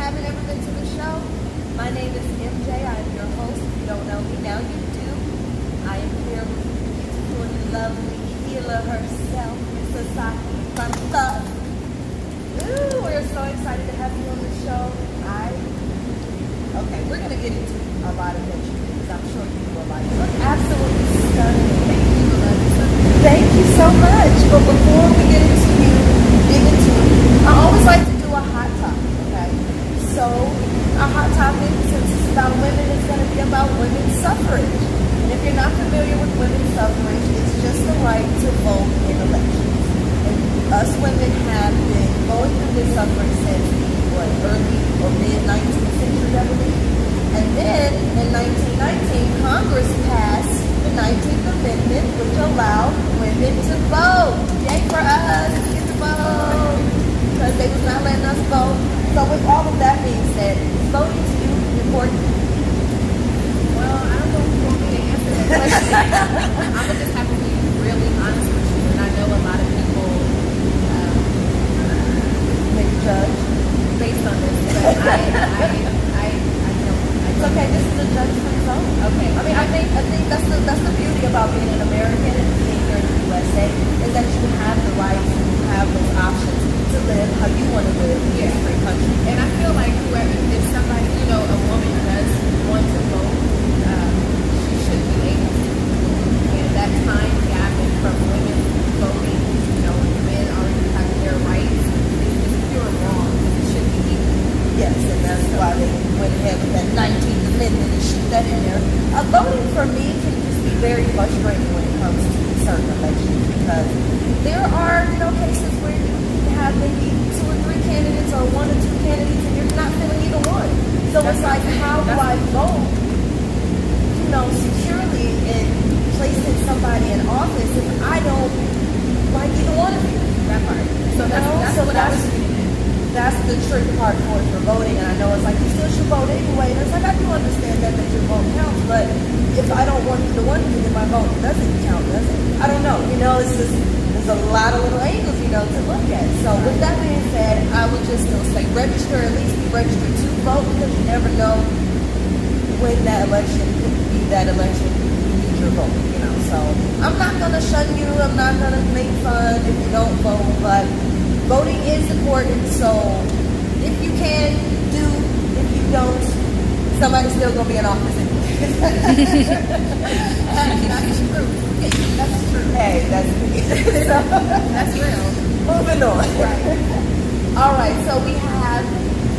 haven't ever been to the show, my name is MJ. I am your host. If you don't know me, now you do. I am here with the beautiful and lovely healer herself, Miss Asaaki Divine. Ooh, we're so excited to have you on the show. Okay, we're going to get into a lot of that because I'm sure you will like it. Look absolutely stunning. Thank you so much. But before we get into I always like to do a hot topic, okay? So, our hot topic, since it's about women, is going to be about women's suffrage. And if you're not familiar with women's suffrage, it's just the right to vote in elections. And us women have been going through this suffrage since the early or mid-19th century, I believe. And then, in 1919, Congress passed the 19th Amendment, which allowed women to vote. Yay for us! We get to vote! Because they was not letting us vote. So with all of that being said, is voting to you important? Well, I don't know if you want me to answer that question. I'm going to just have to be really honest with you. And I know a lot of people Maybe judge based on this, but I don't. It's okay, this is a judge-free zone. Okay. I mean, I think that's the beauty about being an American and being here in the USA is that you have the rights and you have those options to live how you want to live in this free country. And I feel like if somebody, a woman does want to vote, she should be able to. And that time gapping from women voting, men already having their rights, is pure wrong. It should be equal. Yes, and that's why they went ahead with that 19th Amendment and shoot that in there. Voting for me can just be very frustrating when it comes to certain elections because there are, cases where you have maybe 2 or 3 candidates or 1 or 2 candidates and you're not feeling either one. So it's like, how do I vote, securely and placing somebody in office if I don't like either one of you? That part. So that's what I was thinking. That's the trick part for voting, and I know it's like you still should vote anyway. And it's like I do understand that your vote counts, but if I don't want either one of you, then my vote doesn't count, does it? I don't know. It's just there's a lot of little angles, to look at. So with that being said, I would just still say register, at least be registered to vote because you never know when that election could be that election you need your vote. So I'm not gonna shun you. I'm not gonna make fun if you don't vote, but voting is important, so if you can, do. If you don't, somebody's still going to be in office anyway. That's true. That's true. Hey, that's me. That's real. Moving on. Right. All right, so we have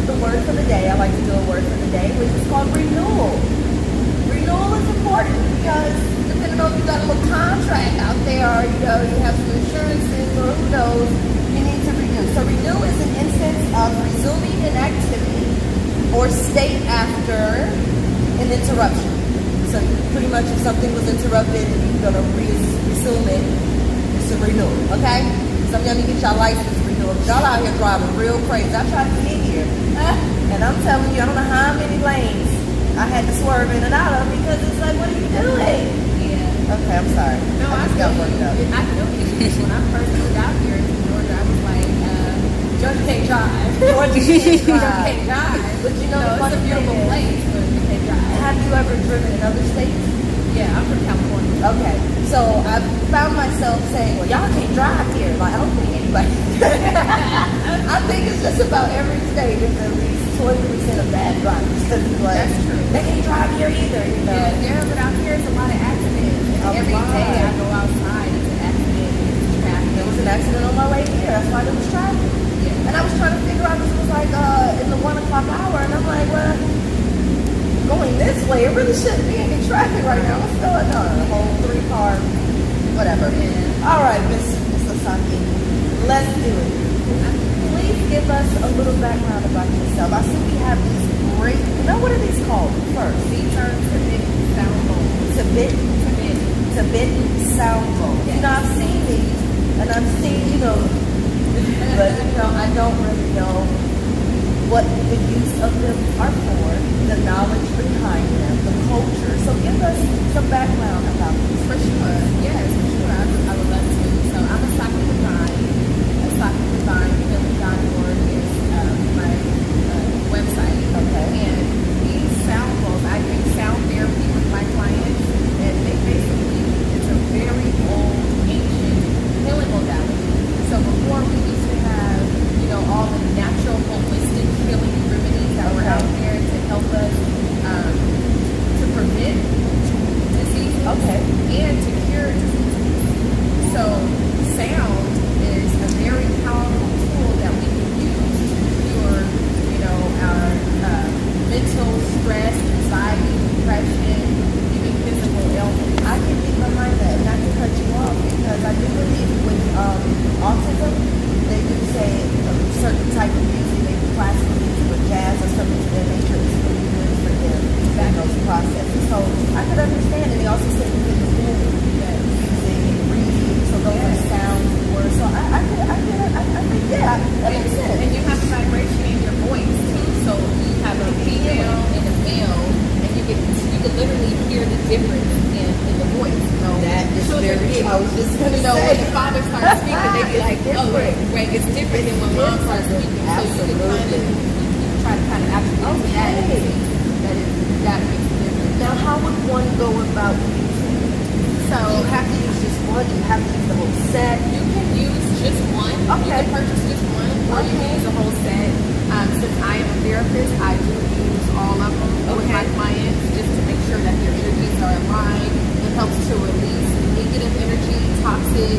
the word for the day. I like to do a word for the day, which is called renewal. Renewal is important because depending on if you got a little contract out there or, you have some insurances or who knows, you need to renew. So renew is an instance of resuming an activity or state after an interruption. So pretty much if something was interrupted and you're going to resume it, it's a renewal, okay? Some of y'all need to get y'all license renewal. Y'all out here driving real crazy. I tried to get here, and I'm telling you, I don't know how many lanes I had to swerve in and out of because it's like, what are you doing? Yeah. Okay, I'm sorry. No, I got worked up. I feel you. When I first moved out here in Georgia, I was like, Georgia can't drive. Georgia can't drive. Can't drive. But it's a beautiful place, but you can't drive. Have you ever driven in other states? Yeah, I'm from California. Okay, so I found myself saying, well, y'all can't drive here. Like, I don't think anybody I think it's just about every state is at least 20% of bad drivers. That's true. They can't drive here either, Yeah, but out here it's a lot of accidents. And every day I go outside, it's an accident, it's traffic. There was an accident on my way here. That's why there was traffic. Yeah. And I was trying to figure out, this was like in the 1 o'clock hour, and I'm like, well, going this way, it really shouldn't be any traffic right now. What's going on? A whole 3-car, whatever. Yeah. All right, Miss Asaaki, let's do it. Please give us a little background about yourself. I see we have these great, what are these called first? These are Tibetan sound bowls. Tibetan sound bowls. Yes. I've seen these, and I've seen, but, I don't really know what the use of them are for, the knowledge behind them, the culture. So give us some background about this. For sure. Yes, for sure. I would love to. So I'm Asaaki Divine. Asaaki Divine, healing.org is my website. and to cure diseases. So sound is a very powerful tool that we can use to cure, our mental stress, anxiety, depression, even physical ailments. I can get behind that, not to cut you off, because I do believe with autism, they do say a certain type of music, maybe classical music or jazz or something to their nature is really good for them in those processes. So I could understand, and they also say within the womb, music and breathing, so those are sounds and words. So I think, yeah, that makes sense. And you have the vibration in your voice too. So you have a female and a male, and you could literally hear the difference in the voice. That is very. I was just gonna say. When the father starts speaking, they be like, "Oh, right, it's different than when mom starts speaking." Absolutely. So you try to kind of attribute to that that makes a difference. Now, how would one go about using it? So you have to use just one. You have to use the whole set. You can use just one. Okay. You can purchase just one, or you can use a whole set. Since I am a therapist, I do use all of them with my clients just to make sure that their energies are aligned. It helps to release negative energy, toxic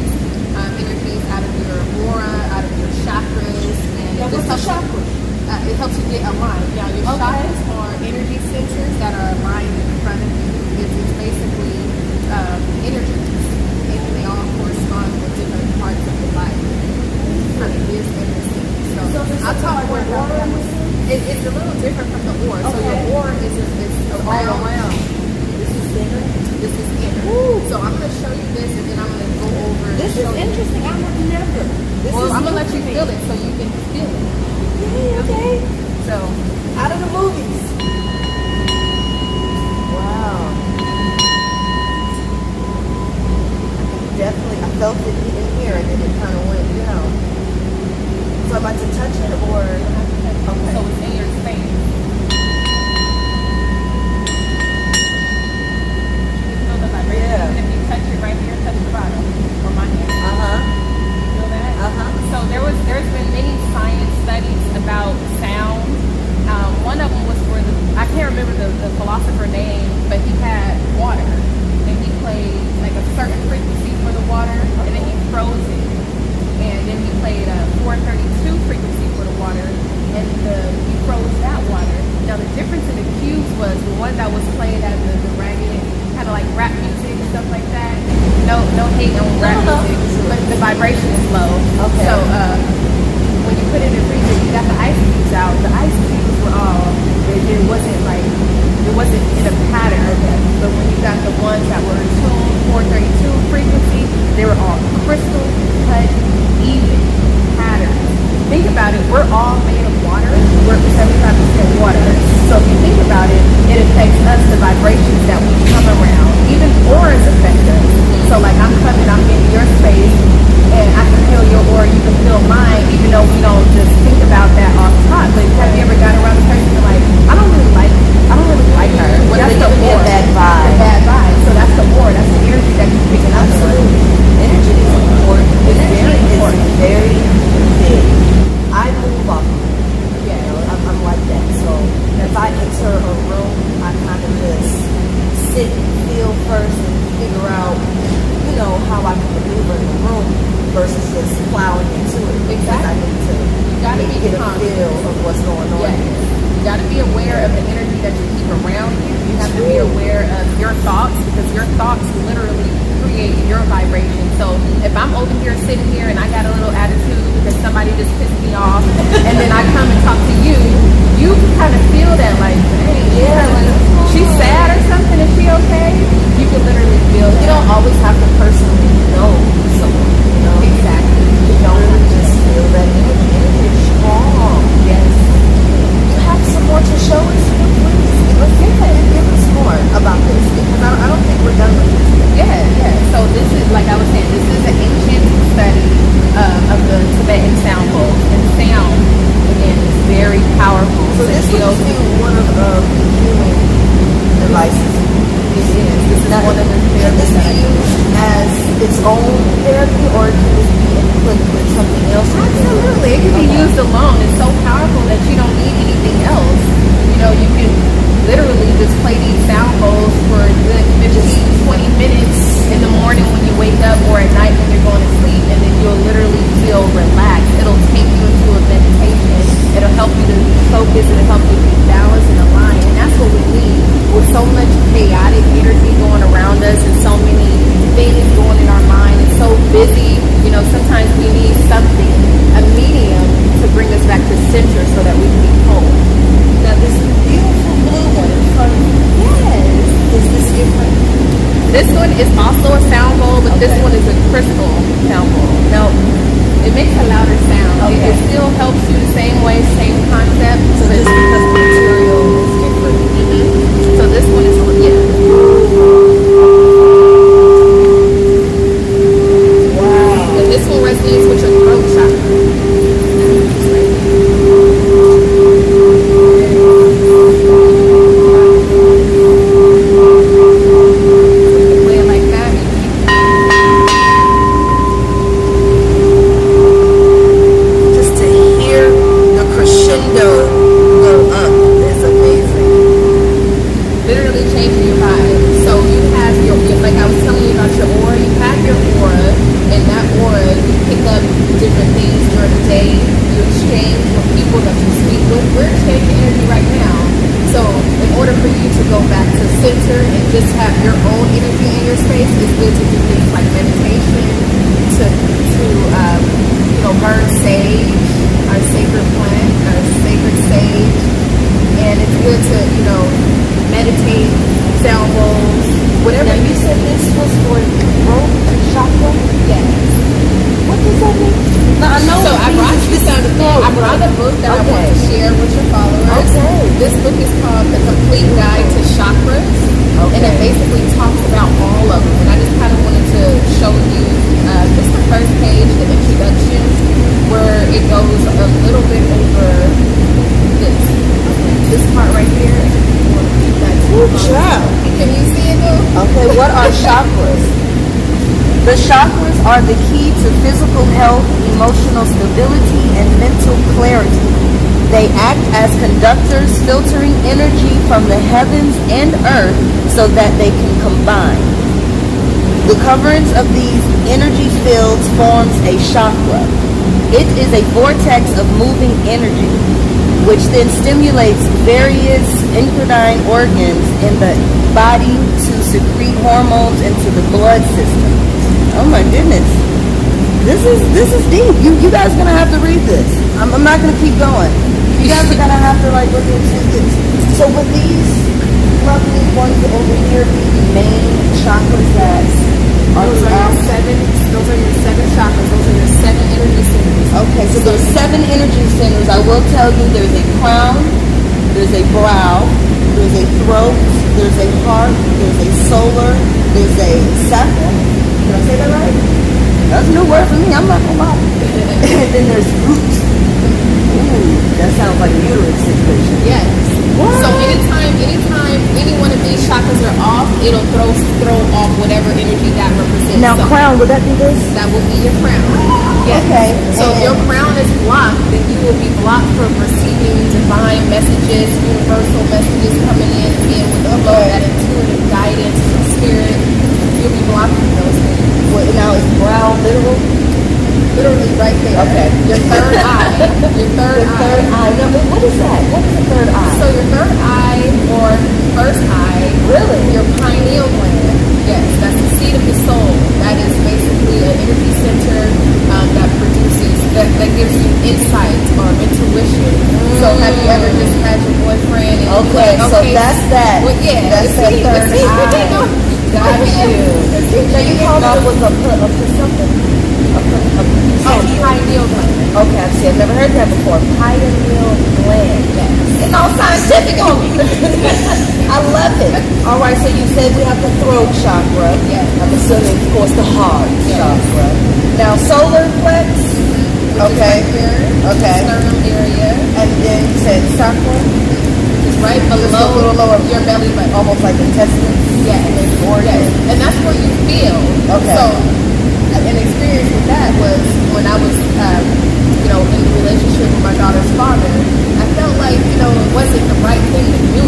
energies out of your aura, out of your chakras, and Now, what's the chakra? It helps you get aligned. Now, your chakras are energy centers that are aligned in front of you. It's basically energies, and they all correspond with different parts of your life. Kind of is interesting. So I'll talk more about that. It's a little different from the aura. So your aura is around. This is inner. This is inner. Ooh. So I'm going to show you this, and then I'm going to go over. This is interesting. I have never. I'm going to let you feel it so you can feel it. Okay. So out of the movies. Wow. Definitely, I felt it in here, and then it kind of went down. So I'm about to touch it, or okay. So it's in your space. You can feel the vibration. Yeah. And if you touch it right here, touch the bottom or my hand. You feel that? So there's been many science studies about sound. One of them was for I can't remember the philosopher name, but he had water, and he played like a certain frequency for the water, and then he froze it, and then he played a 432 frequency for the water, and he froze that water. Now the difference in the cues was the one that was played as the ragged, kind of like rap music and stuff like that. No hate on rap music, but the vibration is low. Okay. So when you put it in the freezer, you got the ice cubes out. The ice cubes were all, it wasn't in a pattern. But when you got the ones that were tuned 432 frequency, they were all crystal cut, even patterns. Think about it, we're all made of water. We're 75% water. So if you think about it, it affects us, the vibrations that we come around. Even auras affect us. So like I'm in your space, and I can feel your aura, you can feel mine, even though we don't just think about that off top. But have you ever got around a person and like, I don't really like her. That's the aura. Bad vibe. The bad vibe. So that's the aura. That's the energy that you're picking up. Absolutely. Energy is important. Energy is very big. I move off of it. I'm like that. So if I enter a room, I kind of just sit and feel first and figure out, how I can maneuver in the room versus just plowing into it. Because I need to get a feel of what's going on. You got to be aware of the energy that you keep around you. You have to be aware of your thoughts, because your thoughts literally create your vibration. So if I'm over here sitting here and I got a little attitude because somebody just pissed me off, and then I come and talk to you, you can kind of feel that like, hey, she's sad or something. Is she okay? You can literally feel that. You don't always have to personally know someone. Exactly. You don't have to just feel that energy. Energy is strong. Yes. You have some more to show us, please. Let's give us more about this, because I don't think we're done with this yet. Yeah. So this is, like I was saying, this is an ancient study of the Tibetan sound bowls, and sound, again, is very powerful. So this would be one of the healing devices. It is. This is one of the Can this be used one is also a sound bowl, but this one is a crystal sound bowl. No. It makes a louder sound. Okay. It still helps you the same way, same concept. So just because the material is different. So this one is, Wow. and this one resonates with your throat chakra. Play it like that. Just to hear the crescendo go up is amazing. Literally changing your vibe. So you have like I was telling you about your aura, you have your aura, and that aura, you pick up different things during the day, you exchange with people that you speak with. We're exchanging energy right now. So in order for you to go back to center and just have your own energy in your space, it's good to do things like meditation, to burn sage, our sacred plant, our sacred sage. And it's good to, meditate, sound bowls, whatever. Now you said this was for throat chakra? Yes. What does that mean? No, I know. So I brought you something. I brought a book that I want to share with your followers. Okay. This book is called The Complete Guide to Chakras. And it basically talks about all of them. And I just kind of wanted to show you just the first page, the introduction, where it goes a little bit over this part right here. You want to keep that Ooh, child. Can you see it though? Okay, what are chakras? The chakras are the key to physical health, emotional stability, and mental clarity. They act as conductors, filtering energy from the heavens and earth so that they can combine. The coverings of these energy fields forms a chakra. It is a vortex of moving energy, which then stimulates various endocrine organs in the body to secrete hormones into the blood system. Oh my goodness. This is deep. You guys are gonna have to read this. I'm not gonna keep going. You guys are gonna have to look into this. So with these lovely ones over here be the main chakras that are Those are your seven chakras. Those are your 7 energy centers. Okay, so there's 7 energy centers. I will tell you there's a crown, there's a brow, there's a throat, there's a heart, there's a solar, there's a sacral. Did I say that right? That's a new word for me. I'm not gonna lie. And then there's root. Ooh, that sounds like a uterus situation. Yes. What? So anytime any one of these chakras are off, it'll throw off whatever energy that represents. Now, so crown, would that be this? that will be your crown. Yes. Okay. So if your crown is blocked, then you will be blocked from receiving divine messages, universal messages coming in, being with the flow, that intuitive guidance from spirit. You'll be blocked from those things. What, now is brow literal? Literally right there. Okay. Your third eye. Your third The eye. third eye. Now, what is that? What is the third eye? So your third eye or first eye, Really? your pineal gland, yes, that's the seat of the soul. That is basically an energy center that produces, that gives you insight or intuition. So have you ever just had your boyfriend and you're Okay, like, so that's that. Well, yeah, That's that third eye. Got you. Now you called it was a something. Pineal gland. Okay, I've never heard that before. Pineal gland. Yes. It's all scientific on me. I love it. All right, so you said we have the throat chakra. Yes. I'm assuming, of course, the heart chakra. Now, solar plex. Okay. Which is right here, Okay. sternum area, And then you said sacral. which is right Just a below little lower, your belly button. almost like intestines. Yes, organ. yes, and that's what you feel. Okay. So, an experience with that was when I was, in the relationship with my daughter's father. I felt like, it wasn't the right thing to do,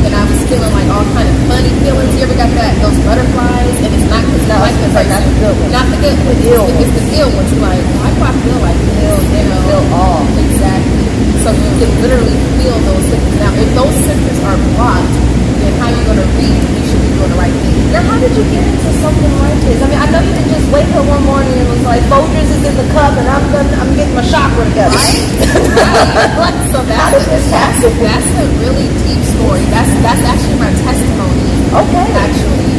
and I was feeling like all kind of funny feelings. You ever got that? Those butterflies, and it's not because you like the person. not the good one. Not the good one. The ill It's the ill ones. You're like, why do I feel like this? Feel off. Exactly. So you can literally feel those symptoms. Now, if those symptoms are blocked, then how you going to read? You should be doing the right thing. Now, how did you get into something like this? I mean, I know you didn't just wake up one morning and was like, Folgers is in the cup and I'm getting my chakra together. Right? So How did this happen? that's a really deep story. That's actually my testimony. Okay. Actually,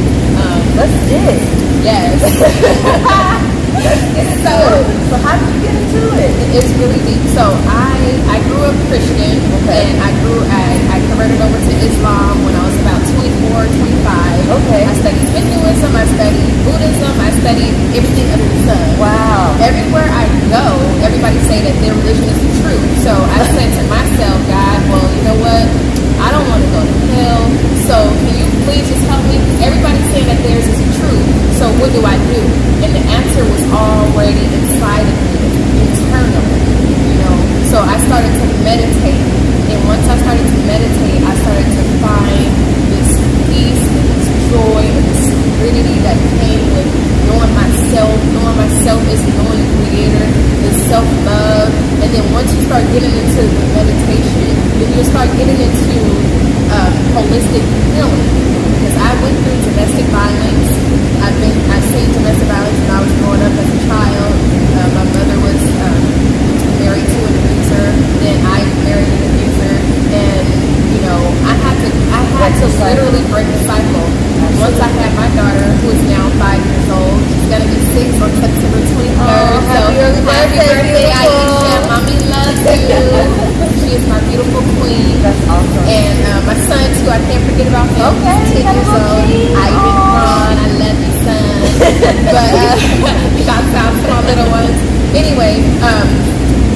Let's dig. Yes. Let's get into it. So how did you get into it? It's really deep. So I grew up Christian, and I converted over to Islam when I was about 24, 25. Okay. I studied Hinduism, I studied Buddhism, I studied everything under the sun. Wow. Everywhere I go, everybody say that their religion is the truth. So I said to myself, God, well, you know what? I don't want to go to hell. So can you please just help me? Everybody's saying that theirs is the truth. So what do I do? And the answer was already inside of me, internal, you know. So I started to meditate. And once I started to meditate, I started to find this peace and this joy and this serenity that came with knowing myself is knowing the Creator, this self-love. And then once you start getting into the meditation, then you'll start getting into holistic healing. Because I went through domestic violence. I've seen domestic violence when I was growing up as a child. My mother was married to an abuser. Then I married an abuser, and you know I had to literally break the cycle. Once I had my daughter, who is now 5 years old, she's gonna be 6 on September 23rd. Happy early birthday, Aisha! Mommy loves you. She is my beautiful queen. That's awesome. And my son too. I can't forget about him. Okay, He's 10 years old. Ivan Ron, I love you, son. But shouts out to my little ones. Anyway,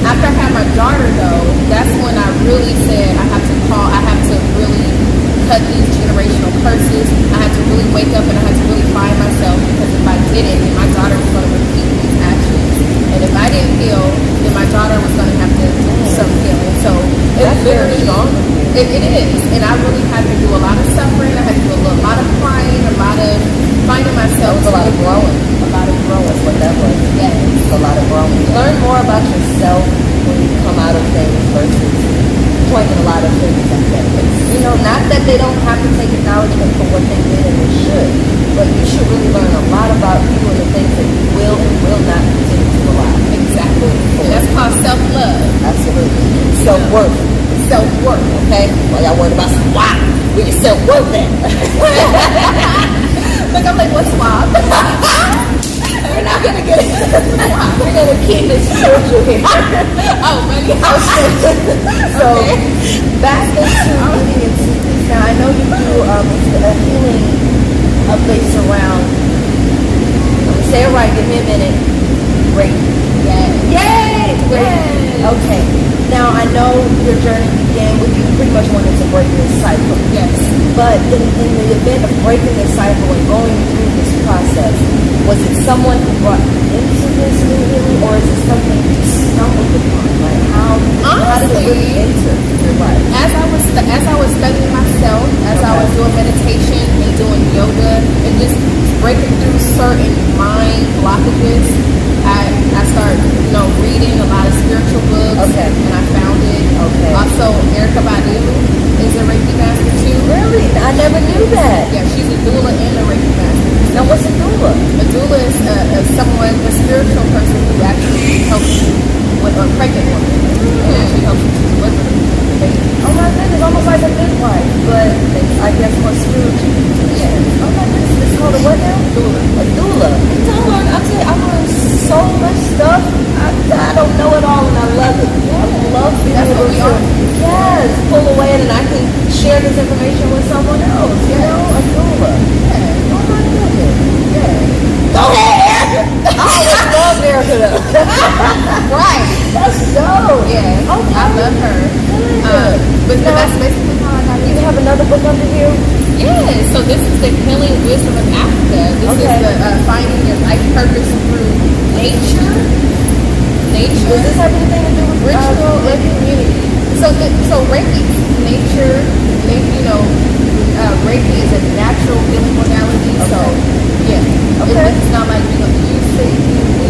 after I had my daughter though, that's when I really said I have to really cut these generational curses. I had to really wake up and I had to really find myself, because if I didn't, then my daughter was going to repeat these actions. And if I didn't heal, then my daughter was going to have to do some healing. So that's very strong. It is. And I really had to do a lot of suffering. I had to do a lot of crying, a lot of finding myself. That was a lot of growing. A lot of growing is what that was. Yes. It's a lot of growing. Learn more about yourself when you come out of things versus pointing a lot of things at them. You know, not that they don't have to take acknowledgement for what they did, and they should, but you should really learn a lot about you and the things that you will and will not continue to allow. Exactly. And that's called self-love. Absolutely. Self-worth. Self-worth. Okay? Well, y'all worried about some why? Where your self-worth at? Look, I'm like, what's swap? We're not going to get it. We're going to keep it spiritual here. Oh, money. So, back into getting into this. Now, I know you do a healing based around, let me say it right, give me a minute. Reiki. Yes. Yay! Yes. Okay. Now, I know your journey began with you pretty much wanting to break this cycle. Yes. But in the event of breaking this cycle and going through this process, was it someone who brought you into this new healing, or is it something you stumbled upon? Like how did it really enter your life? As I was studying myself, as I was doing meditation and doing yoga and just breaking through certain mind blockages, I started, reading a lot of spiritual books. Okay. And I found it. Okay. Also, Erica Badu is a Reiki Master too. Really? I never knew that. Yeah, she's a doula and a Reiki Master. Now, what's a doula? A doula is a spiritual person who actually helps you with a pregnant woman. And actually helps you to deliver the baby. Oh my goodness, almost like a midwife, but I guess more spiritual. Yeah. Oh my goodness, it's called a what now? Doula. A doula. I'll tell you, I learned so much stuff. I don't know it all, and I love it. I love being That's able what we to, are. pull away, and I can share this information with someone else. You know, a doula. Yeah. Oh my goodness. Yeah. Go ahead. I always love Erica. Right. That's dope. Yeah. Okay. I love her. But that's basically how I got You into it. have another book under here? Yeah. So this is the Healing Wisdom of Africa. This is the finding your life purpose through nature. Does this have anything to do with Ritual and community. So Reiki, nature, Reiki is a natural healing modality. Okay. So yeah, Okay. it's not like we're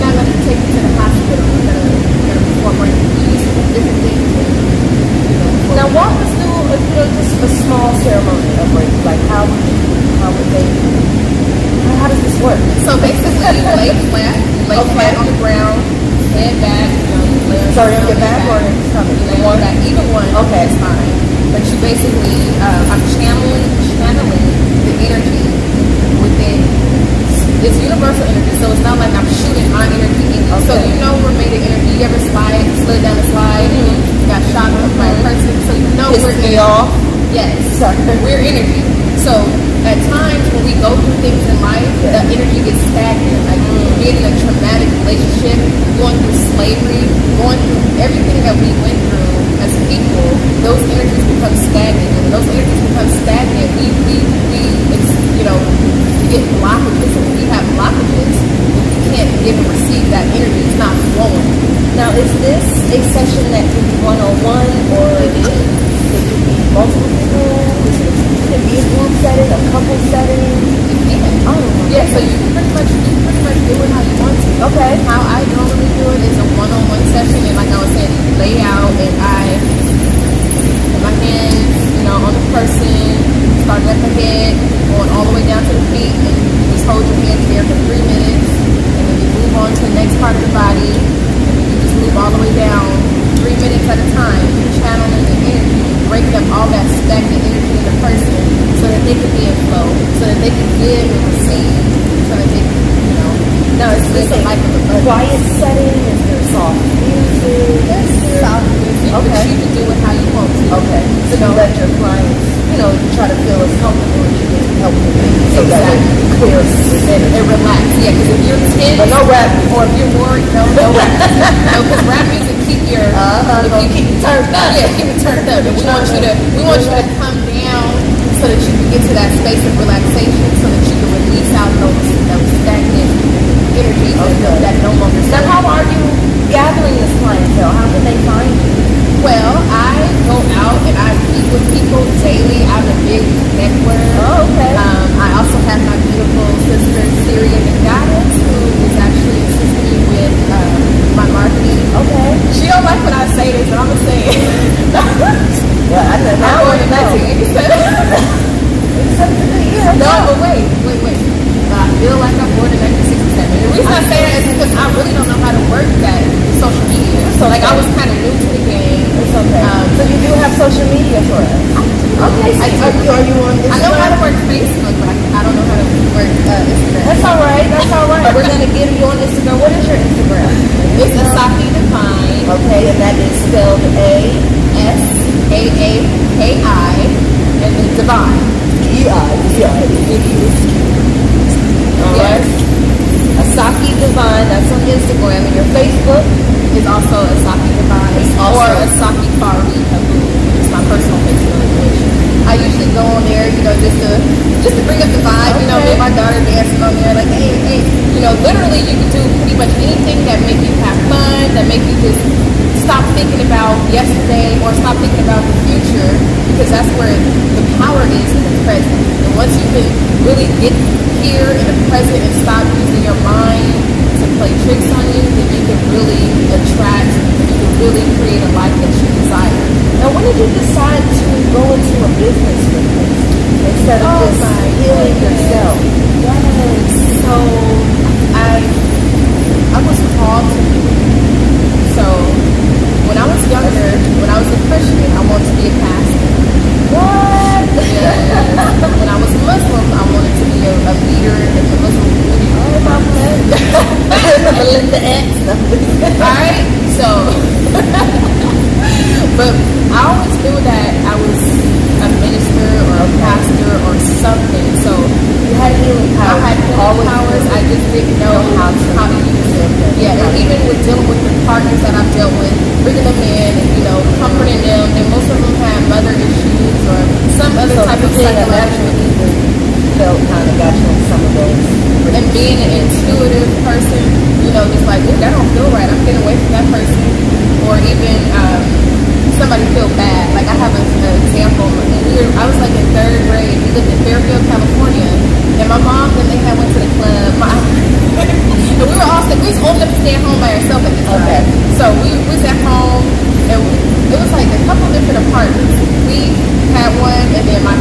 not going to take you to the hospital. We're going to perform Reiki. We use different things. Now walk us through, just a small ceremony of Reiki. Like how does this work? So basically, you lay flat on the ground, head back. You lay Sorry, on your back or your stomach? You lay on your back. Either one Okay. is fine. But you basically, I'm channeling the energy within it's universal energy, so it's not like I'm shooting my energy in you. So Okay. you know we're made of energy. You ever slid down a slide and you got shocked by a person, so you know Pissed we're me energy. off. Yes, Sorry. we're energy. So at times when we go through things in life, the energy gets stagnant. Like being in a traumatic relationship, going through slavery, going through everything that we went through as people, those energies become stagnant. And when those energies become stagnant, we get blockages. And when we have blockages, we can't give and receive that energy. It's not flowing. Now, is this a session that can be one-on-one, or it could be multiple people? Can it be a group setting, a couple setting? Yeah. Oh, Yeah, so you can pretty much do it how you want to. okay. How I normally do it is a one-on-one session, and like I was saying, you lay out and I put my hands, on the person, starting at the head, going all the way down to the feet, and you just hold your hands there for 3 minutes, and then you move on to the next part of the body, and then you just move all the way down 3 minutes at a time, channeling the energy, breaking up all that stagnant energy in the person so that they can be in flow, so that they can give and receive, so that they can, Now, is this live the life of the a quiet setting? Is there soft music? Yes, soft music, but Okay. you can do it how you want to. Okay. So you let your clients, try to feel as comfortable as you can help them be. So that Exactly. it clears And relax, yeah, because if you're tense, But no rap. or if you're worried, no rap. No, because rap music keep your, keep you turned up. yeah, keep it turned up. And we want you to come down so that you can get to that space of relaxation, so that you can release out those stagnant energy that no longer Now, serve. how are you gathering this clientele? How can they find you? Well, I go out and I meet with people daily. I'm a big network. Oh, okay. I also have my beautiful sister, Syria the Goddess, who is actually assisting me with my marketing. Okay. She don't like when I say this, but I'm going to say it. Well, I know. Now I want to know. 1987. No, but wait. I feel like I'm born in 1967. And the reason I say that is because I really don't know how to work that social media. So, like, I was kind of new to the game. It's okay. So you do have social media for us? Okay. So are you on Instagram? I know how to work Facebook, but I don't know how to work Instagram. That's all right. We're going to get you on Instagram. What is your Instagram? It's Asaaki Divine. Okay, and that is spelled Asaaki, and then Divine. Yes. Asaaki Divine, that's on Instagram. And your Facebook? Is also Asaaki Divine, also- or Asaaki Fari, which is my personal Facebook page. I usually go on there, just to bring up the vibe. Me and my daughter dancing on there, like, hey, literally you can do pretty much anything that make you have fun, that make you just stop thinking about yesterday or stop thinking about the future, because that's where the power is in the present. And once you can really get here in the present and stop using your mind to play tricks on you, then you can really attract, you can really create a life that you desire. Now, when did you decide to go into a business with this instead of just healing yourself? Yes. So I was called to do it. So when I was younger, when I was a Christian, I wanted to be a pastor. What? Yeah. When I was Muslim, I wanted to be a leader in the Muslim community. Oh, my Melinda X. Alright, so but I always knew that I was a minister or a pastor or something. So You had healing powers. I had healing powers. I just didn't know how to use them. Yeah, and even with dealing with the partners that I've dealt with, bringing them in and comforting them, and most of them had mother issues or some other type of psychological. Felt kind of got you on some of those. And being an intuitive person, just like, ooh, that don't feel right. I'm getting away from that person. Or even somebody feel bad. Like I have an example. I was like in 3rd grade. We lived in Fairfield, California. And my mom and they had went to the club. And we was old enough to stay at home by ourselves at the time. Okay. So we was at home and it was like a couple different apartments. We had one, and then my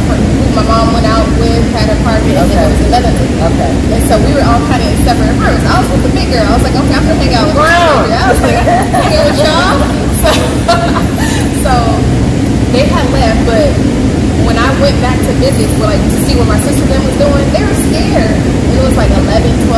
mom went out with had an apartment, and then there was another lady. Okay. And so we were all kind of in separate rooms. I was with the big girl. I was like, okay, I'm gonna hang out with the big girl. I was like, hang out with y'all. So they had left, but when I went back to visit, to see what my sister then was doing, they were scared. It was like 11, 12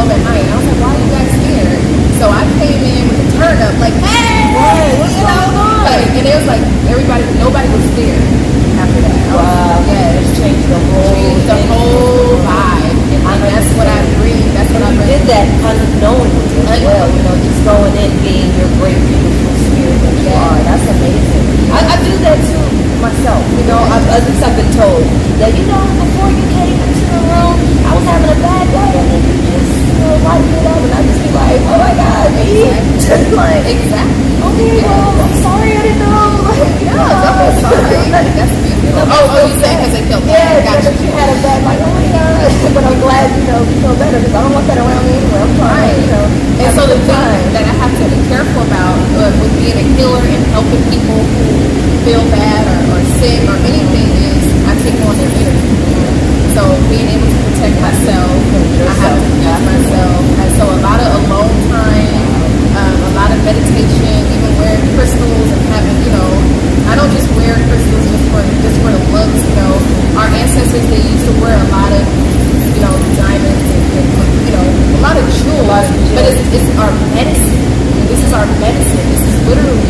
did that unknowingly as well, you know, just going in being your great, beautiful spirit that you are. That's amazing. I do that too myself, you know, at least I've been told that, you know, before you came into the room, I was having a bad day, and then you just, you know, lighten it up, and I just be like, oh my God, me? Like, Exactly. okay, well, I'm sorry, I didn't know. I'm sorry. That's beautiful. Oh, you say because they feel bad. Yeah, Gotcha. you had a bad, like, oh my God. But I'm glad, you know, you feel better, because I don't want that around me anyway. I'm trying, you know. And so the thing that I have to be careful about with being a healer and helping people who feel bad or sick or anything is I take on their energy. So being able to protect myself, I have to use myself. And so a lot of alone time, a lot of meditation, even wearing crystals and having, you know, I don't just wear crystals just for the looks, you know. Our ancestors, they used to wear a lot of, you know, diamonds and you know, a lot of jewels. But it's our medicine. This is our medicine. This is literally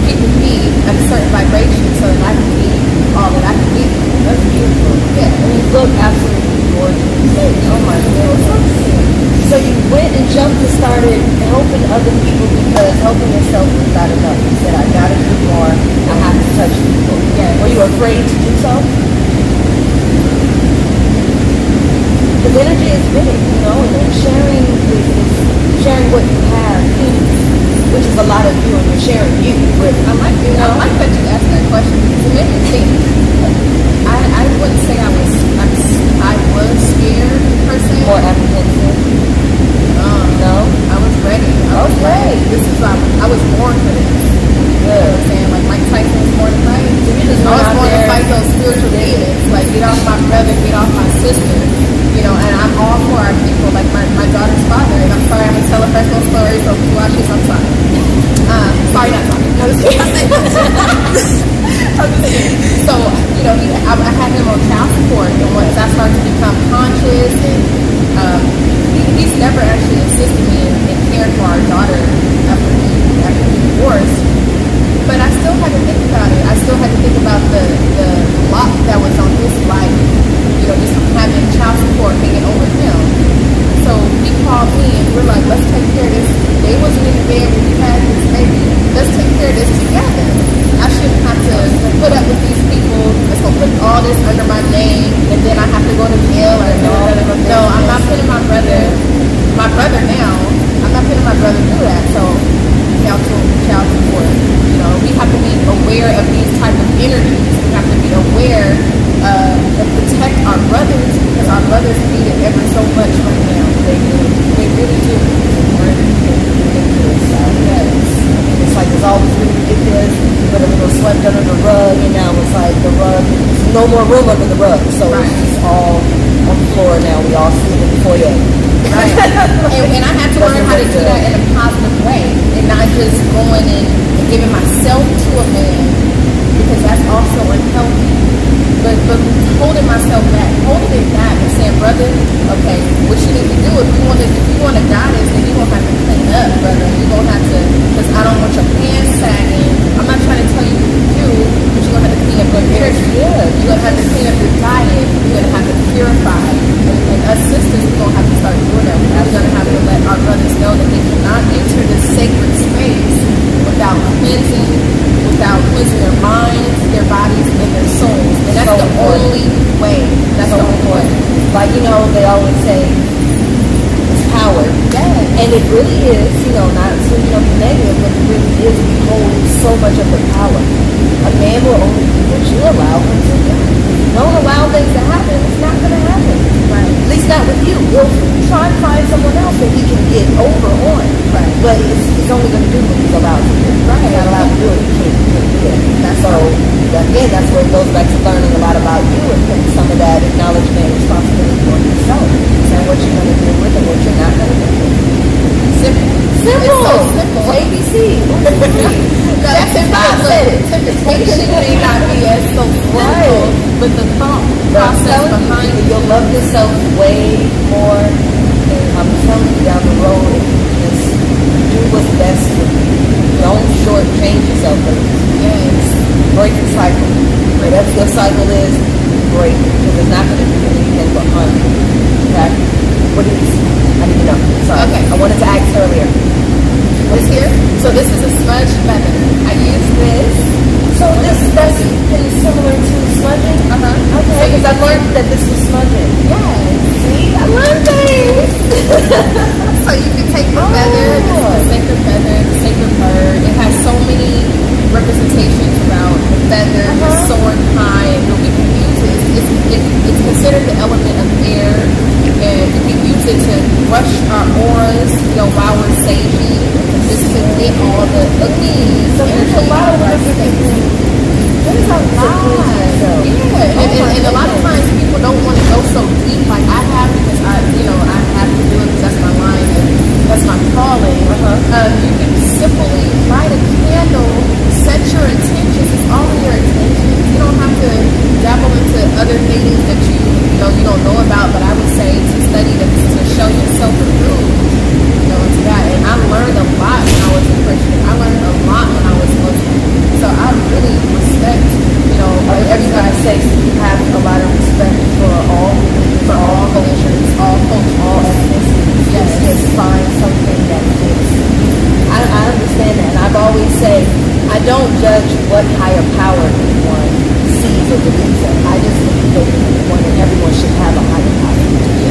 keeping me at a certain vibration so that I can be all that I can be. That's beautiful. Yeah. And you look absolutely gorgeous. Oh my goodness. So you went and jumped and started helping other people because helping yourself was not enough. You said, I gotta do more. I have to touch people. Yeah. Were you afraid to do so? Because energy is big, you know, and sharing sharing what you have means, which is a lot of you, and you're sharing you. But I like that you asked that question because it made me think. I wouldn't say I was scared per se. more apprehensive. No? I was ready. I was Okay. ready. I was born for this. You know what I'm saying? Like Mike Tyson was born to fight. You just I went was out born to there. fight those spiritual demons. Like, get off my brother, get off my sister. You know, and I'm all for our people, like my daughter's father. And I'm sorry, I'm going to tell a personal story, so if you watch this, I'm sorry. Sorry, not sorry. No, just kidding. I'm just kidding. So, you know, I had him on child support, and once I started to become conscious, and he's never actually assisted me in caring for our daughter after we divorced. But I still had to think about it. I still had to think about the lot that was on his life. You know, just having child support hanging over him. So he called me and we're like, let's take care of this. They wasn't in the bed when we had this baby. Let's take care of this together. I shouldn't have to put up with these people that's gonna put all this under my name and then I have to go to jail or no, I'm not putting my brother now, I'm not putting my brother through that. So child support. You know, we have to be aware of these type of energies. We have to be aware and protect our brothers because our brothers need it ever so much right now. They do. They really do. It's like it's always been ridiculous, but a little swept under the rug, and now it's like the rug, there's no more room under the rug, so Right. it's just all on the floor now. We all see it in the foyer. Right. and I had to learn how to do that in a positive way and not just going and giving myself to a man because that's also unhealthy. But holding myself back, holding it back and saying, brother, okay, what you need to do if you want a goddess, then you're gonna have to clean up, brother. You're gonna have to, because I don't want your pants sagging. I'm not trying to tell you what to do, but you're gonna have to clean up your energy. Yeah. You're gonna have to clean up your diet. You're gonna have to purify. And us sisters, we're gonna have to start doing that. We're gonna have to let our brothers know that they cannot enter this sacred space without cleansing their minds, their bodies, and their souls. And that's the only way. That's the only way. Like, you know, they always say it's power. Yes. And it really is, you know, not to, you know, be negative, but it really is. We hold so much of the power. A man will only do what you allow him to do. Don't allow things to happen, it's not going to happen. Right. At least not with you. We'll try and find someone else that he can get over on. Right. But he's only going to do what he's allowed to do. Right. He's not allowed to do it, he can't do it. That's so, again, that's where it goes back to learning a lot about you and putting some of that acknowledgement and responsibility on yourself. And what you're going to deal with and what you're not going to deal with. Simple. It's so simple. ABC. That's interpretation may not be as so simple, but the thought process behind it. You'll love yourself way more. And I'm telling you, down the road, if you just do what's best for you. Don't shortchange yourself. Yes. Break the cycle. Whatever your cycle is, break it. Because it's not going to do anything but harm you. Okay? What do you see? I need to know. Sorry. So this is a smudge feather. I use this. So that's been similar to smudging? Okay, because I learned that this was smudging. Yes. See, I learned things. So you can take the feather, this is the sacred feather, the sacred bird. It has so many representations about the feather, the sword high, and we can use it. It's considered the element of air, and we can use it to brush our auras, while we're saging, just to get all the So there's a lot of different things. There's a lot. Yeah, and a lot of times people don't want to go so deep like I have because I have to do it because that's my line and that's my calling. You can simply light a candle, set your intentions. It's all in your intentions. You don't have to dabble into other things that you don't know about. But I would say to study to show yourself approved. To that. And I learned a lot when I was a Christian. I learned a lot when I was Muslim. So I really respect, everybody says you have a lot of respect for all cultures, all ethnicities. Yes, just find something that fits. I understand that, and I've always said I don't judge what higher power anyone sees or believes in. I just believe that everyone should have a higher power.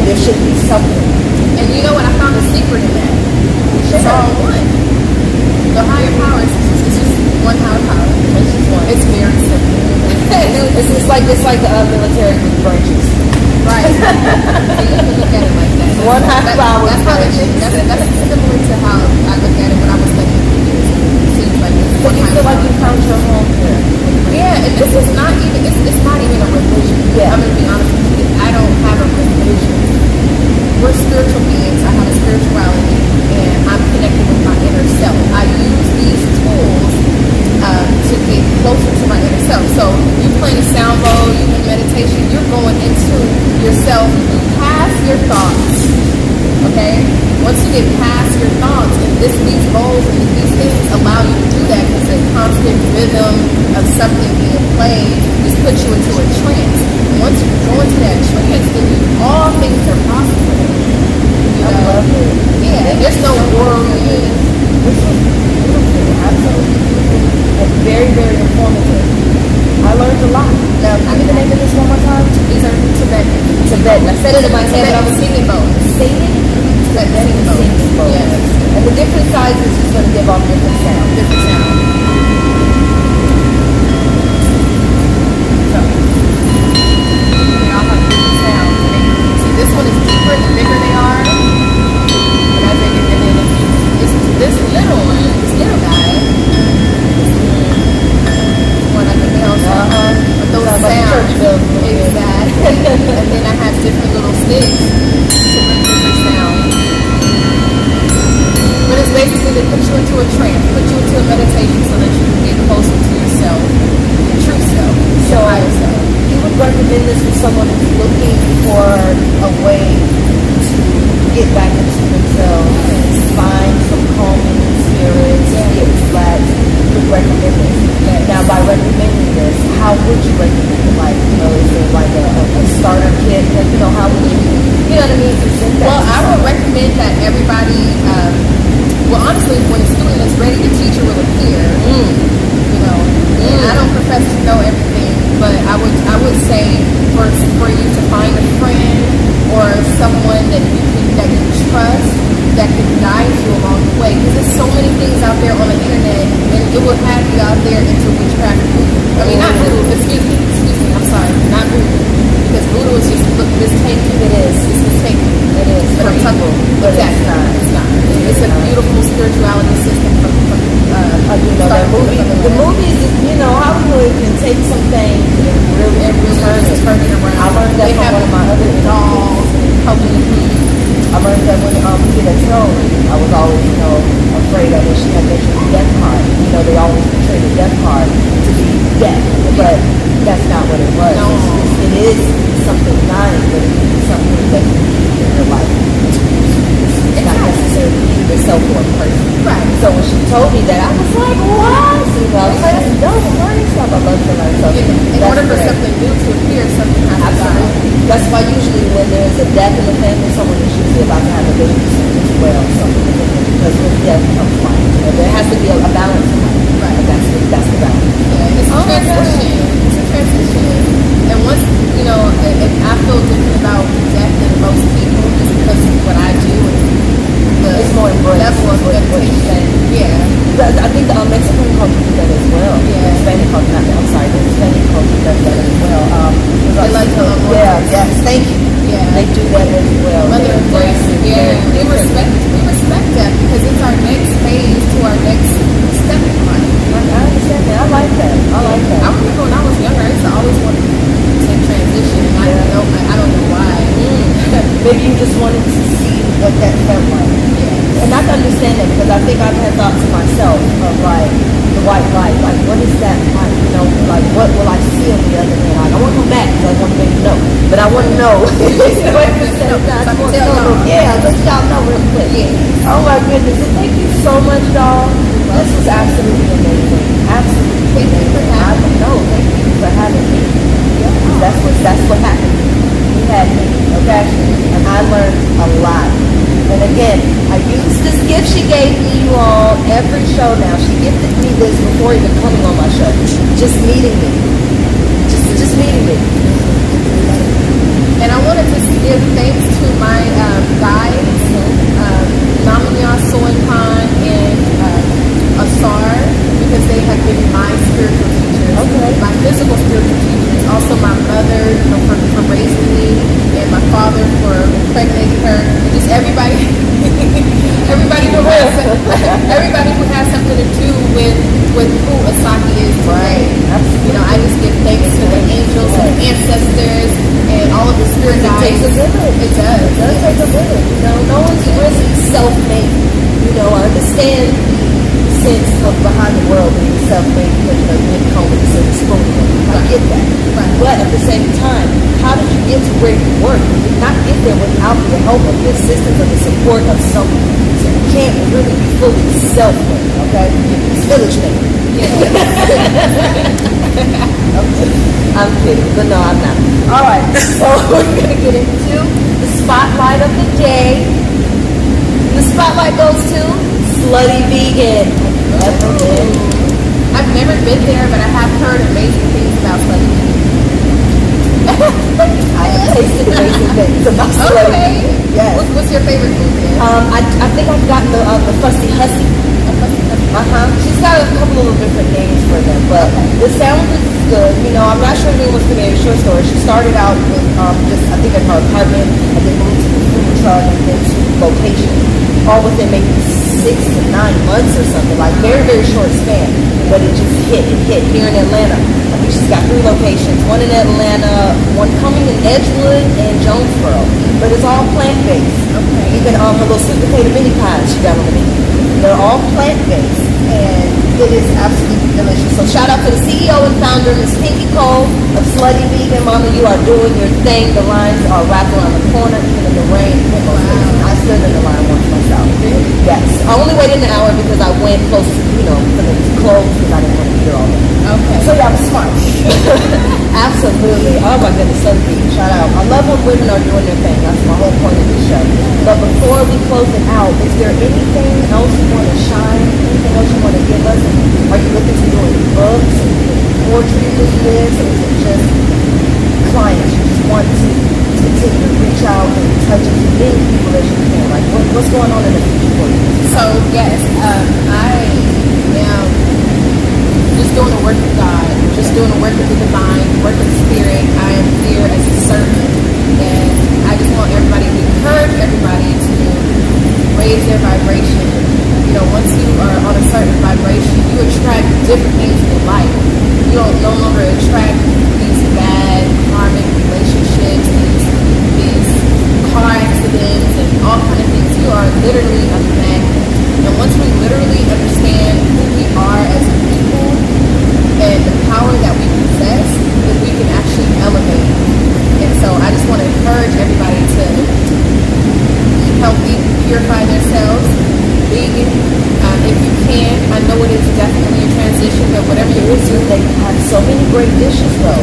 There should be something. And you know what? I found a secret in that. It's all one. The higher power is just one higher power. It's just one. It's very simple. It's like the military with branches. Right. So you can look at it like that. One higher power. That's how that's similar to how I look at it when I was studying computers. It seems like it's So you feel like you found your home here. Yeah, and this is not even it's not even a religion. Yeah. I'm gonna be honest with you. I don't have a religion. We're spiritual beings. I have a spirituality, and I'm connected with my inner self. I use these tools to get closer to my inner self. So you playing a sound bowl, you do meditation, you're going into yourself past your thoughts. Okay? Once you get past your thoughts, and these bowls and these things allow you to do that because the constant rhythm of something being played just puts you into a trance. And once you go into that trance, then all things are possible. I love it. Yeah, there's no worrying. This was beautiful, absolutely beautiful, and very, very informative. I learned a lot. Now, give me the name of this one more time. These are Tibetan. Tibetan. I said it in my head, but I was singing bowls. Singing? Tibetan Singing bowls. Yes. And the different sizes is going to give off different sounds. Different sound. So, they all have different sounds. See, this one is deeper the bigger they are. But as they get bigger, this little one, this little guy, one of the male sounds. But those sounds, exactly. And then I have different little sticks to make different sounds. But it's basically to put you into a trance, put you into a meditation so that you can get closer to yourself, your true self, So your higher self. you would recommend this for someone who's looking for a way to get back into themselves, find some calming spirits, get relaxed. You would recommend this. Now, by recommending this, how would you recommend it? Like, is there like a starter kit? Like, how would you know what I mean? Present that. Well, I would recommend that everybody, honestly, when a student is ready, the teacher will appear. And I don't profess to know everything, but I would say for you to find a friend or someone that you trust that can guide you along the way. Because there's so many things out there on the internet, and it will have you out there into witchcraft. I mean, not voodoo. Excuse me. I'm sorry, not voodoo. Because voodoo is just mistaken. It is. It's mistaken. It is for evil, but exactly. It's not. It's a beautiful spirituality system from that movie. The movies, Hollywood can take some things and really turn it around. I learned that from one of my other dolls and I learned that when Peter Tone, I was always, afraid of it. She had mentioned the death card. They always portray the death card to be death, but that's not what it was. No. It is something nice, but it is something that you need in your life. It's not necessarily you yourself or a person. Right. So when she told me that, I was like, what? I was like, that's dope. I'm learning stuff. I love to learn something. In order for something new to appear, something has to die. That's why usually when there's a death in the family, someone is usually about to have a baby soon as well. Something because with death comes life. There has to be a balance in life. Right. And that's the balance. Yeah, it's a Oh my transition. It's a transition. And once, you know, if I feel different about death than most people just because of what I do and the It's more embraced. level of What you're meditation. saying. Yeah. I think the Mexican culture does that as well. Yeah. The Hispanic culture, I'm sorry, the Hispanic culture does that as well. They like to love more. yes, thank you. Yeah. They do that as well. Mother They of embrace death. it Yeah. very differently. We respect that because it's our next phase to our next step in life. I understand that. I like that. I like that. I remember when I was younger, I used to always want to transition. And I don't know why. Maybe you just wanted to see what that felt like. Yeah. And I can understand that because I think I've had thoughts to myself of like the white light, like what is that like, you know, like what will I see on the other hand? Like I want to come back because I want to make you know. But I want to know. Yeah, let y'all know real quick. Yeah. Oh my goodness. And thank you so much, y'all. This was absolutely amazing. Absolutely amazing. Thank you for having me. Yeah. That's what happened. You had me, okay? And I learned a lot. And again, I use this gift she gave me, you all, every show now. She gifted me this before even coming on my show. Just meeting me. Just meeting me. And I wanted to give thanks to my guides, Namanya Soinpan and Asar, because they have been my spiritual teachers. Okay. My physical spiritual teachers. Also my mother, you know, for raising me, and my father for impregnating her. And just everybody who has something to do with who Asaaki is today. Absolutely. You know, I just give thanks to the angels and the ancestors and all of the spirit guides. It takes a village. It does. It does take a village. You know, no one's really self-made. You know, I understand the sense of behind the world being self-made because you know you didn't come with a silver spoon. I get that. Right. But at the same time, how did you get to where you were? You did not get there without the help of the assistance or the support of someone. So you can't really be fully self-made, okay? It's village-made. Yeah. I'm kidding, but no, I'm not. All right, so we're going to get into the spotlight of the day. The spotlight goes to Slutty Vegan. Ever been? I've never been there, but I have heard amazing things about Slutty Vegan. I have tasted amazing things about Slutty Okay. Vegan. Yes. What's your favorite food there? I think I've gotten the Fussy Hussy. She's got a couple of different names for them, but the sandwich is good. You know, I'm not sure if anyone's familiar with short story. She started out with just I think in her apartment, and then moved to the food truck, and then to location, all within maybe 6 to 9 months or something. Like very short span, but it just hit here in Atlanta. I think she's got 3 locations: one in Atlanta, one coming in Edgewood and Jonesboro. But it's all plant based. Okay. Even her little sweet potato mini pies she got on the menu. They're all plant-based, and it is absolutely delicious. So shout out to the CEO and founder, Ms. Pinky Cole of Slutty Vegan. Mama, you are doing your thing. The lines are wrapped around the corner, even in the rain. Wow. I stood in the line once myself. Yes. I only waited an hour because I went close to, you know, for the clothes because I didn't want to be there all day. Okay. So yeah, I was smart. Absolutely. Oh my goodness, Slutty Vegan. Shout out. I love when women are doing their thing. That's my whole point of this show. But before we close it out, is there anything else you want to shine? Anything else you want to give us? Are you looking to doing books and poetry with this, or is it just clients? You just want to continue to reach out and touch as many people as you can. Like, what's going on in the future for you? So yes, I am just doing the work of God, just doing the work of the divine, work of the spirit. I am here as a servant, and I just want everybody to encourage everybody to raise their vibration. You know, once you are on a certain vibration, you attract different things in your life. You don't no longer attract these bad karmic relationships, these car accidents, and all kind of things. You are literally a magnet. And once we literally understand who we are as a people and the power that we possess, then we can actually elevate. And so I just want to encourage everybody to eat healthy, purify themselves, vegan, if you can. I know it is definitely a transition, but whatever you do. They have so many great dishes, though.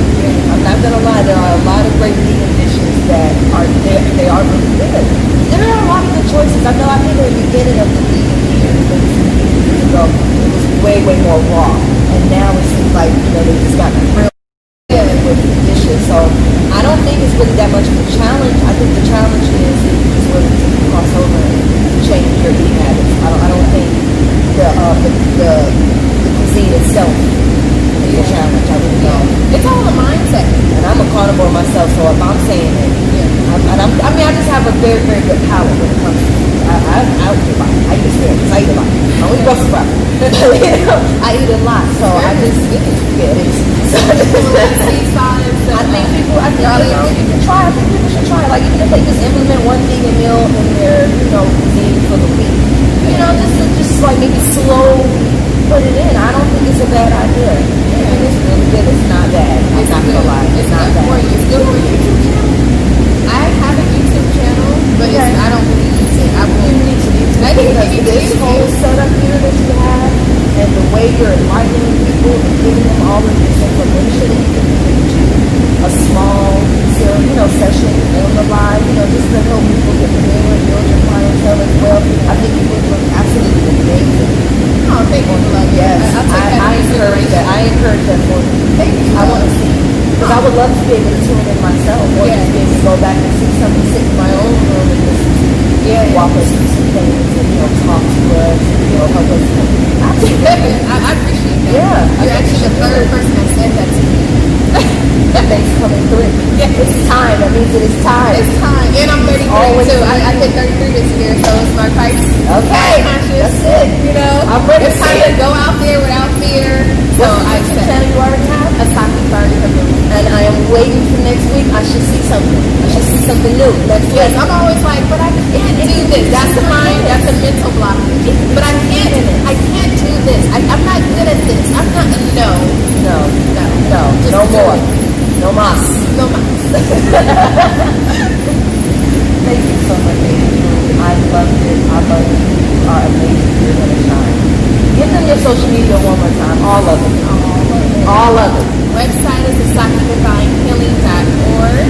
I'm not gonna lie, there are a lot of great vegan dishes that are there. They are really good. There are a lot of good choices. I know I think at the beginning of the vegan year, maybe some years ago, it was way more raw. And now it seems like, they just got real with the dishes. So I don't think it's really that much of a challenge. I think the challenge is if you just willing to cross over and change your eating habits. I don't think the cuisine itself is a challenge. I really don't. It's all a mindset. And I'm a carnivore myself, so if I'm saying it, I just have a very, very good palate when it comes to food. I eat a lot. I eat asparagus. I eat a lot. I don't eat Brussels sprouts. I eat a lot, so I just it is. So I think people should try. I think people should try. Like even if they just implement one vegan meal in their cuisine for the week, just like maybe slow put it in. I don't think it's a bad idea. And it's really good. It's not bad. I'm not gonna lie. It's not bad. It's good for you. I have a YouTube channel, but I don't really use it. I wouldn't need to use it. Because this whole setup here that you have, and the way you're enlightening people and giving them all of this information, and you can even do a small, session on the live, just to help people get familiar and build your clientele as well. I think you would look absolutely amazing. Oh, thank you. Yes, I encourage that. I encourage that for you. Thank you. I want to see. Because I would love to be able to tune in myself, or just be able to go back and see something, sit in my own room and listen to walk us through some things, and talk to us, help us. Absolutely. I appreciate that. Yeah, You're actually the third person that said that to me. Things coming through. Yeah. It's time. That means that it's time. It's time. And I'm 33 too. I hit 33 this year, so it's my price. Okay. That's it. I'm ready. It's time to go out there without fear. So I said, channel you already have? Asaaki Divine. And I am waiting for next week. I should see something. I should see something new next week. Yes, I'm always like, but I can't do this. That's a mind. That's a mental block. But I can't do this. I'm not good at this. I'm not. No more. No mas. No mas. Thank you so much, baby. I loved it. I love you. You are amazing. You're going to shine. Give them your social media one more time. All of it. All of it. Website is AsaakiDivineHealing.org.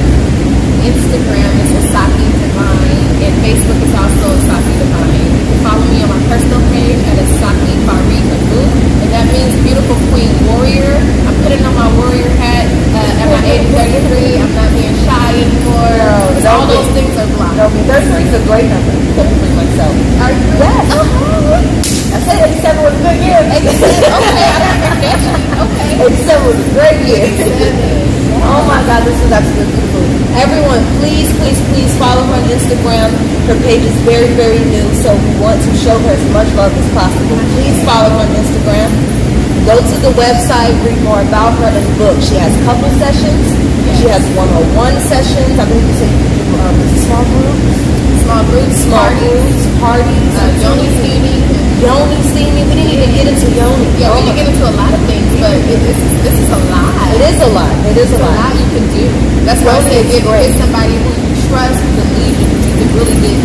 Instagram is Asaaki Divine. And Facebook is also Asaaki Divine. You can follow me on my personal page at Asaaki Farika Group. And that means beautiful queen warrior. I'm putting on my warrior hat at my age 33. I'm not being shy anymore. All those things are blocked. No, 33 is a great number. 33 myself. Are you? Yes. I said 87 was a good year. 87. Okay, I don't understand you. Okay. 87 was a great year. Oh my God, this is absolutely beautiful. Everyone, please follow her on Instagram. Her page is very, very new, so we want to show her as much love as possible. Please follow her on Instagram. Go to the website, read more about her, and book. She has couple sessions. She has one-on-one sessions. I believe you said you do small groups, parties, yoni steaming. We didn't even get into yoni. Yeah, we didn't get into a lot of things, but this is a lot. It is a lot. There's a lot you can do. That's why I say get somebody who you trust, who can lead you, who can really get.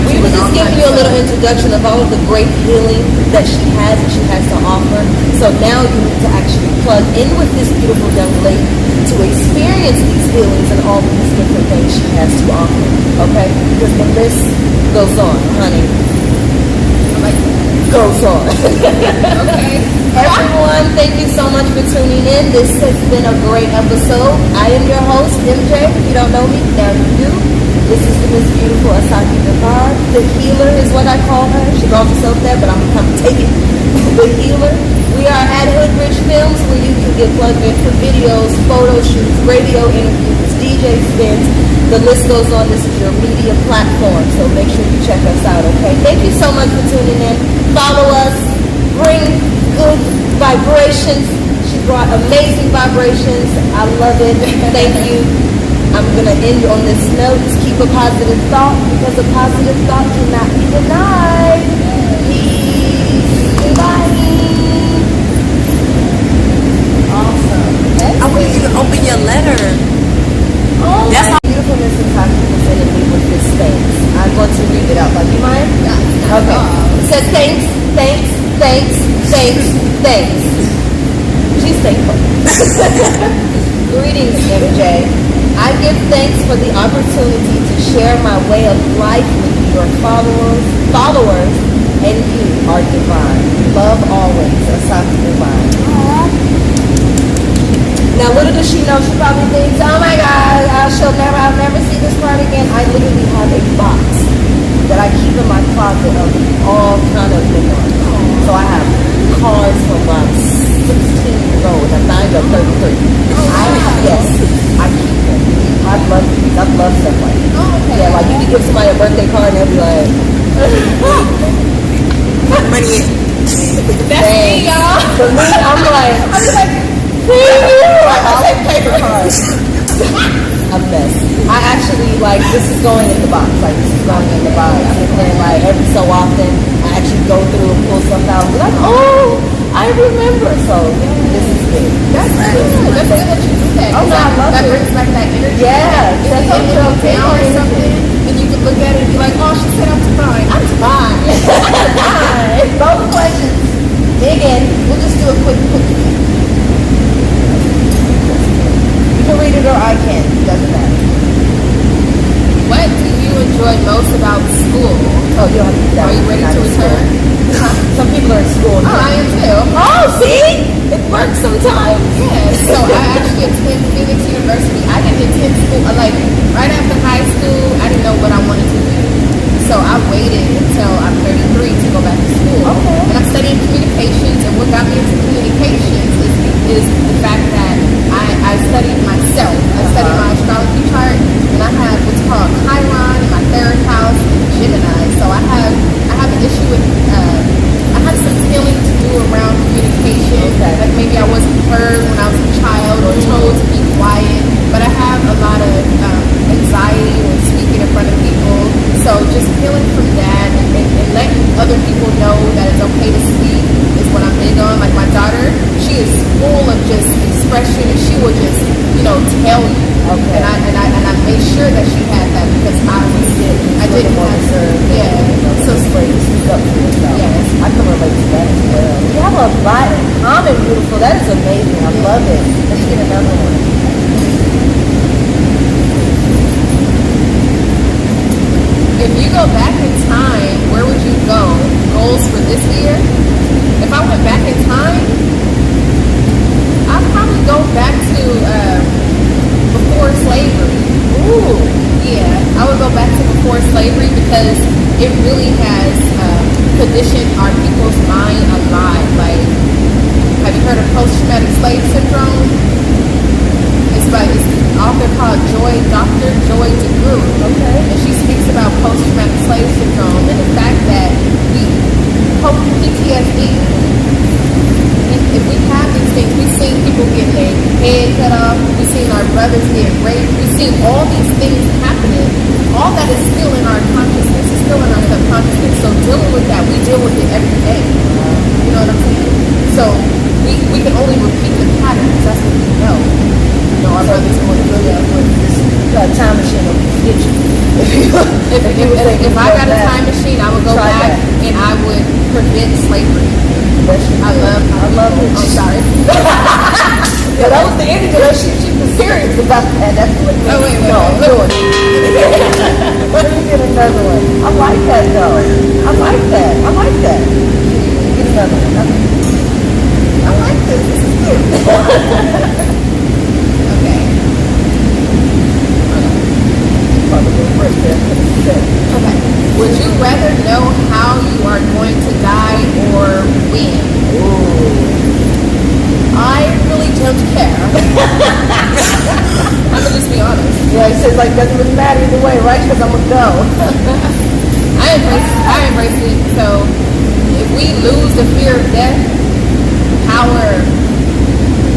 We were just giving you a little introduction of all of the great healing that she has and she has to offer. So now you need to actually plug in with this beautiful young lady to experience these healings and all of these different things she has to offer. Okay? Because the list goes on, honey. Goes on. Okay. Everyone, thank you so much for tuning in. This has been a great episode. I am your host, MJ. If you don't know me, now you do. This is the Miss Beautiful Asaaki Divine. The healer is what I call her. She calls herself that, but I'm going to come take it. The healer. We are at Hoodbridge Films, where you can get plugged in for videos, photo shoots, radio interviews, DJ spins. The list goes on. This is your media platform, so make sure you check us out, okay? Thank you so much for tuning in. Follow us. Bring good vibrations. She brought amazing vibrations. I love it. Thank you. I'm going to end on this note. Keep a positive thought, because a positive thought cannot be denied. Peace. Bye. Awesome. I want you to open your letter. Oh, that's my beautifulness and Asaaki presented me with this thanks. I'm going to read it out. Like, you mind? Okay. It says thanks. She's thankful. Greetings, MJ. I give thanks for the opportunity to share my way of life with your followers, and you are divine. love always, Asaaki Divine. Now, little does she know, she probably thinks, oh my God, I'll never see this part again. I literally have a box that I keep in my closet of all kind of memoirs. So I have cards from 16 years old. I'm 9 or 33. Yes, I keep them. I love these. I love stuff like that. Oh, okay. Yeah, like you can give somebody a birthday card and they'll be like, Money in. That's me, y'all. for me, I'm like, thank you. I'll take paper cards. A mess. I actually, like, this is going in the box. Like, this is going in the box. And then, like, every so often, I actually go through and pull stuff out and be like, oh, I remember. So, this is good. That's good. That's good that you do that. Oh, no, I love that it. brings back that energy. Yeah. If That's you what get I'm down or saying. something, then you can look at it and be like, oh, she said I'm fine. I'm fine. Both questions. Dig in. We'll just do a quick. You can read it or I can. Doesn't matter. What do you enjoy most about school? Oh, you don't have to do that. Are you ready Not to in school. return? Some people are in school. Oh, I am too. Oh, see? It works sometimes. Yes. So I actually attend Phoenix University. I didn't attend school, like, right after high school, I didn't know what I wanted to do. So I waited until I'm 33 to go back to school. Okay. And I'm studying communications, and what got me into communications is the fact that I studied myself. I studied my astrology chart, and I have what's called Chiron in my third house and Gemini. So I have an issue with I have some healing to do around communication. Okay. Like maybe I wasn't heard when I was a child or told to be quiet, but I have a lot of anxiety when speaking in front of people. So just healing from that and letting other people know that it's okay to speak is what I'm big on. Like my daughter, she is full of just expression and she will just, tell you. Okay. And I made sure that she had that because I didn't have So straight to speak up for yourself. Yes. I can relate to that as well. We have a lot in common, beautiful. That is amazing. I love it. Let's get another one. If you go back in time, where would you go? Goals for this year? If I went back in time, I'd probably go back to before slavery. Ooh. Yeah, I would go back to before slavery because it really has conditioned our people's mind a lot. Like, have you heard of post-traumatic slave syndrome? It's author called Dr. Joy DeGruy. Okay. And she speaks about post-traumatic slave syndrome and the fact that PTSD, if we have these things, we've seen people get their head cut off, we've seen our brothers get raped, we've seen all these things happening. All that is still in our consciousness, it's still in our subconsciousness. So dealing with that, we deal with it every day. You know what I'm saying? So we can only repeat the patterns. That's what we know. Our brothers and this time machine will get you. If I got a time machine, I would go Try back that. and I would prevent slavery. I love it. Oh, sorry. Yeah, that was the end of it. She was serious about that. That's what it Oh, wait. No, I'm doing it. Let me get another one. I like that, though. I like that. Get another one. I like this. This is cute. Okay. Okay. Would you rather know how you are going to die or when? I really don't care. I'm gonna just be honest. Yeah, he says, like, doesn't really matter either way, right? Because I'm going to go. I embrace it. So if we lose the fear of death,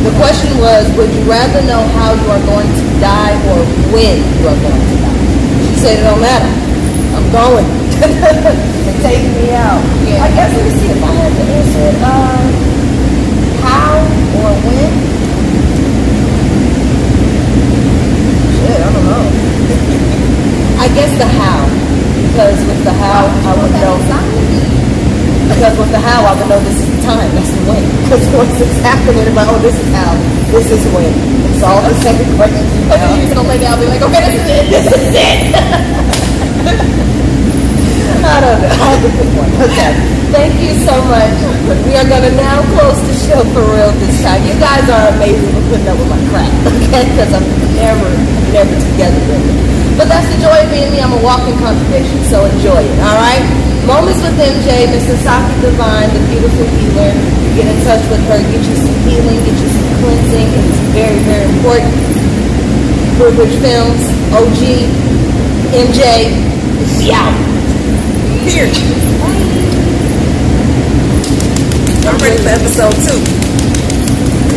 The question was, would you rather know how you are going to die or when you are going to die? She said, it don't matter. I'm going. They're taking me out. Yeah. I guess let me see if I have to answer it. How or when? Shit, I don't know. I guess the how. Because with the how, I would know. Because with the how, I would know this is the time. That's the when. Because once it's happening, I'm like, oh, this is how. This is when. It's all the same question. and then you're just gonna lay down and be like, okay, this is it. This is it. I don't know. I have to pick one. Okay. Thank you so much. We are going to now close the show for real this time. You guys are amazing for putting up with my crap, okay? Because I'm never together with it. But that's the joy of being me. I'm a walking contradiction, so enjoy it, all right? Moments with MJ, Miss Asaaki Divine, the beautiful healer. You get in touch with her, get you some healing, get you some cleansing. It's very, very important. Woodbridge Films, OG, MJ, we out. Here. I'm ready for episode 2.